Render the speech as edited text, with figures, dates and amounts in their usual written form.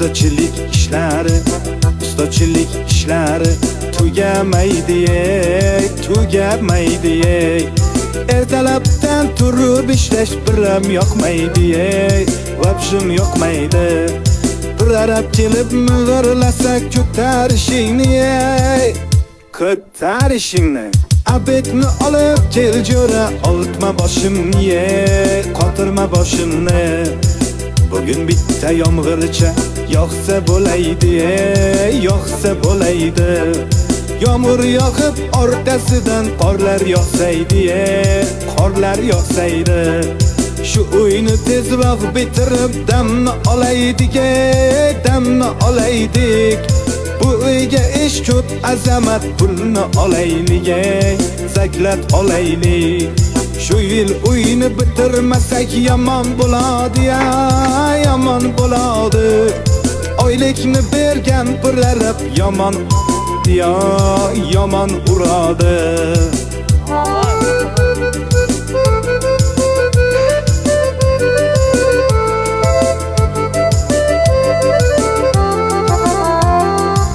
ustachilik ishlari tugamaydi, ertalabdan turib ishlash biram yoqmaydi, vobshim yoqmaydi. Bir arab kelib mug'irlasa ko'tarishingni, abetni olib kel jo'ra, oltma boshimni, qotirma boshimni. Bugun bitta yomg'ircha yoqsa bo'laydi, Yomg'ir yoqib orqasidan qorlar yoqsaydi, Shu uyni tezroq bitirib damni olaydik, Bu uyga ish ko'p, azamat pulni olaylik, zaklat olaylik. Shu yil uyni bitirmasak yomon bo'ladi, yomon bo'ladi. Oylikni bergan pullarib yomon uradi.